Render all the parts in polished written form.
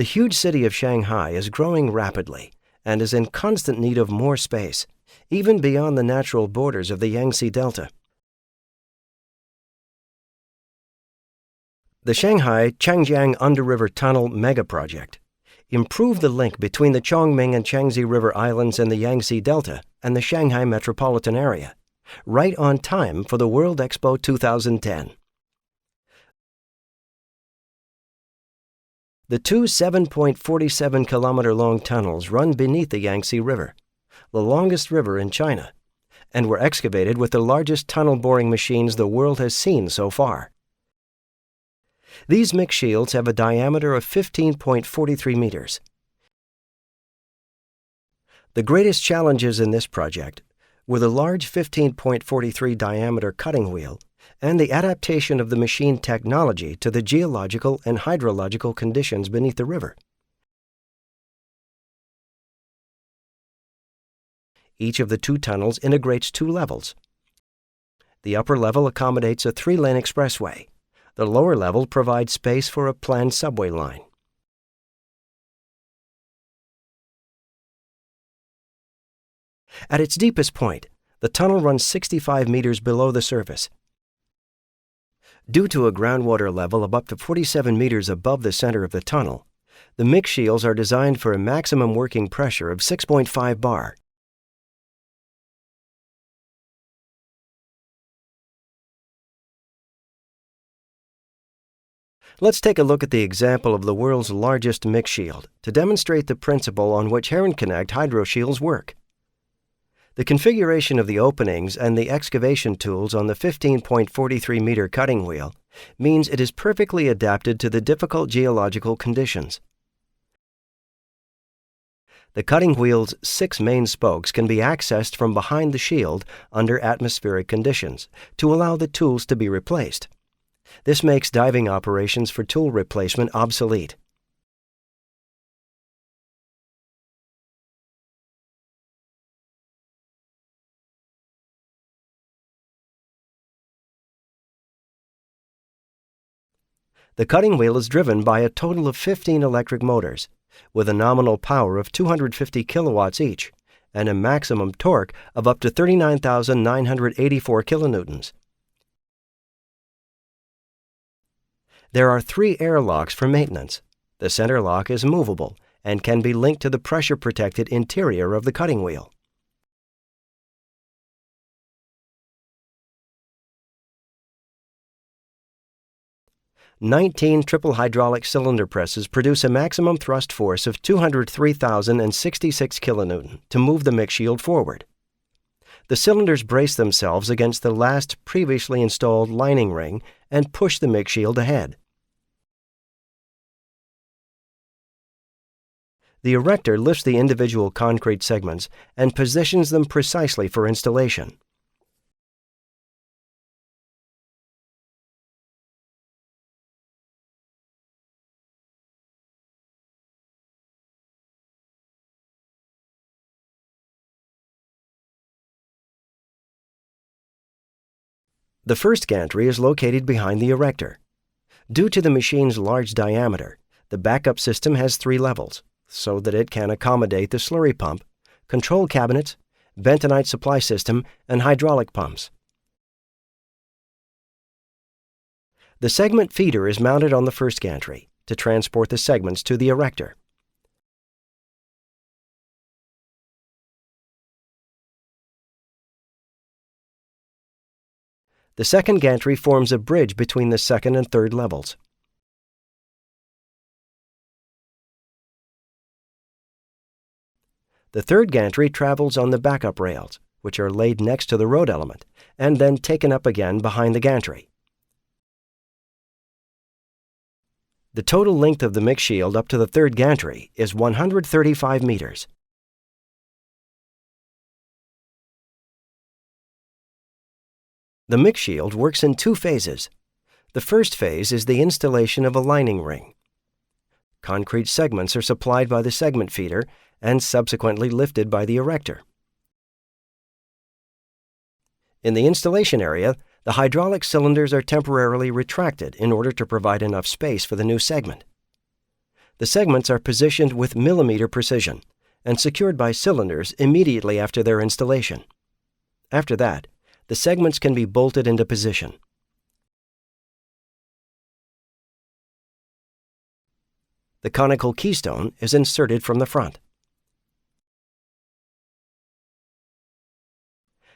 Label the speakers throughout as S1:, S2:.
S1: huge city of Shanghai is growing rapidly and is in constant need of more space, even beyond the natural borders of the Yangtze Delta. The Shanghai Changjiang Underriver Tunnel Mega-Project improved the link between the Chongming and Changtze River Islands in the Yangtze Delta and the Shanghai metropolitan area, right on time for the World Expo 2010. The two 7.47-kilometer-long tunnels run beneath the Yangtze River, the longest river in China, and were excavated with the largest tunnel boring machines the world has seen so far. These mix shields have a diameter of 15.43 meters. The greatest challenges in this project were the large 15.43 diameter cutting wheel and the adaptation of the machine technology to the geological and hydrological conditions beneath the river. Each of the two tunnels integrates two levels. The upper level accommodates a 3-lane expressway. The lower level provides space for a planned subway line. At its deepest point, the tunnel runs 65 meters below the surface. Due to a groundwater level of up to 47 meters above the center of the tunnel, the mix shields are designed for a maximum working pressure of 6.5 bar. Let's take a look at the example of the world's largest mix shield to demonstrate the principle on which Heron Connect hydro shields work. The configuration of the openings and the excavation tools on the 15.43-meter cutting wheel means it is perfectly adapted to the difficult geological conditions. The cutting wheel's 6 main spokes can be accessed from behind the shield under atmospheric conditions to allow the tools to be replaced. This makes diving operations for tool replacement obsolete. The cutting wheel is driven by a total of 15 electric motors, with a nominal power of 250 kilowatts each and a maximum torque of up to 39,984 kilonewtons. There are 3 air locks for maintenance. The center lock is movable and can be linked to the pressure-protected interior of the cutting wheel. "19 triple hydraulic cylinder presses produce a maximum thrust force of 203,066 kilonewton to move the mix shield forward. The cylinders brace themselves against the last previously installed lining ring and push the mix shield ahead. The erector lifts the individual concrete segments and positions them precisely for installation. The first gantry is located behind the erector. Due to the machine's large diameter, the backup system has 3 levels, so that it can accommodate the slurry pump, control cabinets, bentonite supply system, and hydraulic pumps. The segment feeder is mounted on the first gantry to transport the segments to the erector. The second gantry forms a bridge between the second and third levels. The third gantry travels on the backup rails, which are laid next to the road element, and then taken up again behind the gantry. The total length of the mix shield up to the third gantry is 135 meters. The mix shield works in 2 phases. The first phase is the installation of a lining ring. Concrete segments are supplied by the segment feeder and subsequently lifted by the erector. In the installation area, the hydraulic cylinders are temporarily retracted in order to provide enough space for the new segment. The segments are positioned with millimeter precision and secured by cylinders immediately after their installation. After that, the segments can be bolted into position. The conical keystone is inserted from the front.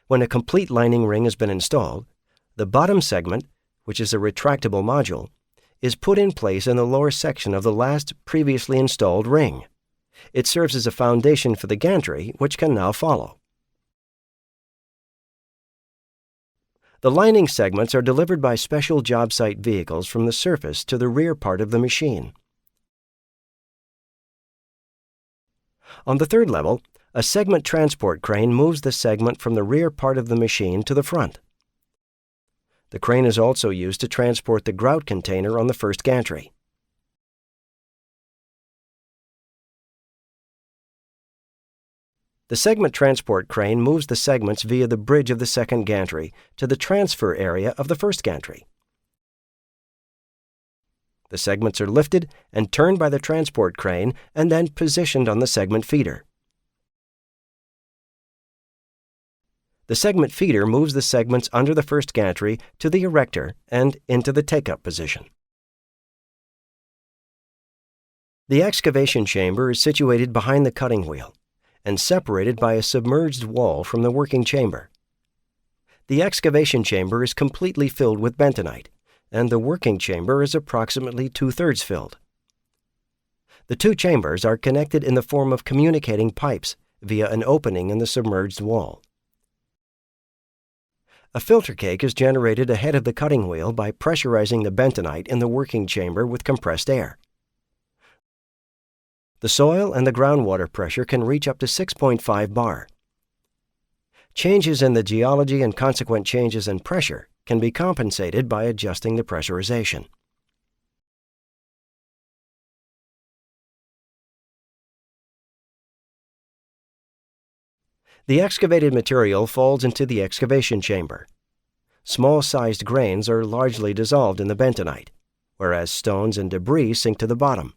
S1: When a complete lining ring has been installed, the bottom segment, which is a retractable module, is put in place in the lower section of the last previously installed ring. It serves as a foundation for the gantry, which can now follow. The lining segments are delivered by special job site vehicles from the surface to the rear part of the machine. On the third level, a segment transport crane moves the segment from the rear part of the machine to the front. The crane is also used to transport the grout container on the first gantry. The segment transport crane moves the segments via the bridge of the second gantry to the transfer area of the first gantry. The segments are lifted and turned by the transport crane and then positioned on the segment feeder. The segment feeder moves the segments under the first gantry to the erector and into the take-up position. The excavation chamber is situated behind the cutting wheel and separated by a submerged wall from the working chamber. The excavation chamber is completely filled with bentonite, and the working chamber is approximately 2/3 filled. The two chambers are connected in the form of communicating pipes via an opening in the submerged wall. A filter cake is generated ahead of the cutting wheel by pressurizing the bentonite in the working chamber with compressed air. The soil and the groundwater pressure can reach up to 6.5 bar. Changes in the geology and consequent changes in pressure can be compensated by adjusting the pressurization. The excavated material falls into the excavation chamber. Small-sized grains are largely dissolved in the bentonite, whereas stones and debris sink to the bottom.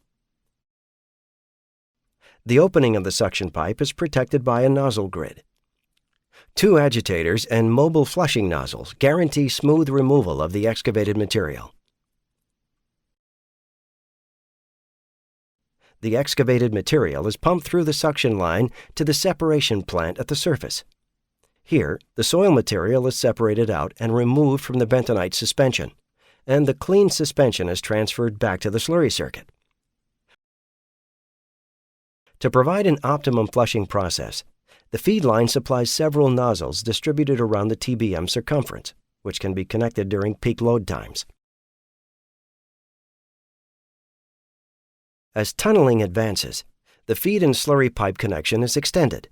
S1: The opening of the suction pipe is protected by a nozzle grid. Two agitators and mobile flushing nozzles guarantee smooth removal of the excavated material. The excavated material is pumped through the suction line to the separation plant at the surface. Here, the soil material is separated out and removed from the bentonite suspension, and the clean suspension is transferred back to the slurry circuit. To provide an optimum flushing process, the feed line supplies several nozzles distributed around the TBM circumference, which can be connected during peak load times. As tunneling advances, the feed and slurry pipe connection is extended.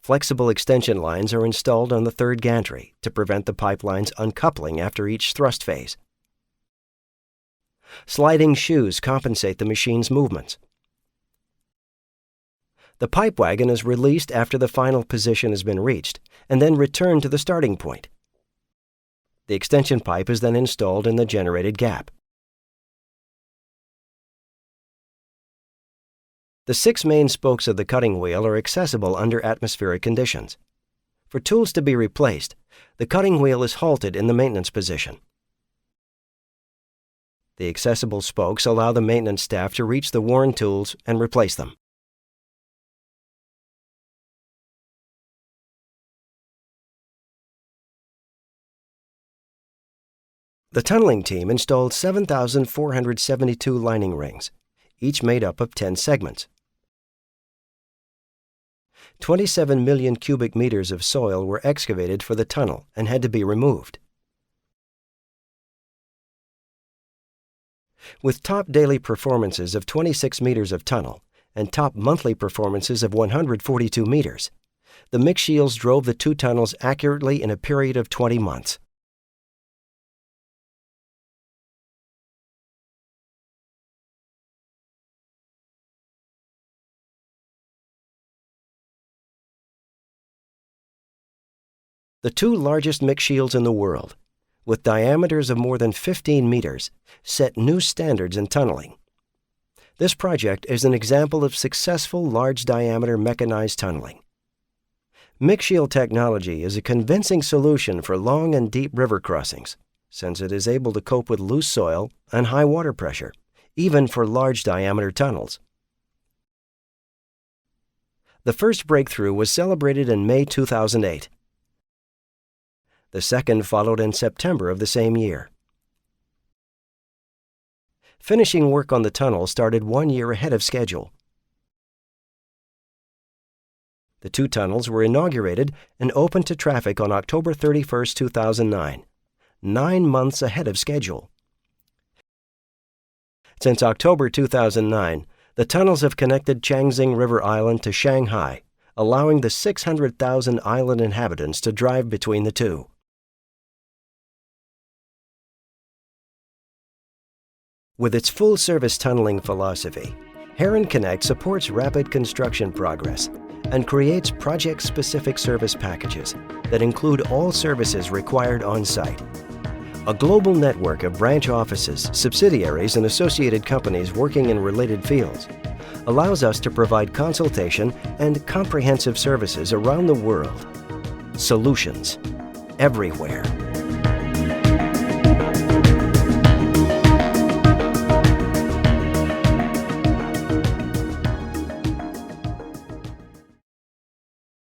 S1: Flexible extension lines are installed on the third gantry to prevent the pipelines uncoupling after each thrust phase. Sliding shoes compensate the machine's movements. The pipe wagon is released after the final position has been reached and then returned to the starting point. The extension pipe is then installed in the generated gap. The 6 main spokes of the cutting wheel are accessible under atmospheric conditions. For tools to be replaced, the cutting wheel is halted in the maintenance position. The accessible spokes allow the maintenance staff to reach the worn tools and replace them. The tunneling team installed 7,472 lining rings, each made up of 10 segments. 27 million cubic meters of soil were excavated for the tunnel and had to be removed. With top daily performances of 26 meters of tunnel and top monthly performances of 142 meters, the mixshields drove the two tunnels accurately in a period of 20 months. The two largest mixshields in the world, with diameters of more than 15 meters, set new standards in tunneling. This project is an example of successful large-diameter mechanized tunneling. Mixshield technology is a convincing solution for long and deep river crossings, since it is able to cope with loose soil and high water pressure, even for large-diameter tunnels. The first breakthrough was celebrated in May 2008. The second followed in September of the same year. Finishing work on the tunnel started 1 year ahead of schedule. The two tunnels were inaugurated and opened to traffic on October 31, 2009, 9 months ahead of schedule. Since October 2009, the tunnels have connected Changxing River Island to Shanghai, allowing the 600,000 island inhabitants to drive between the two. With its full-service tunneling philosophy, Heron Connect supports rapid construction progress and creates project-specific service packages that include all services required on-site. A global network of branch offices, subsidiaries, and associated companies working in related fields allows us to provide consultation and comprehensive services around the world. Solutions everywhere.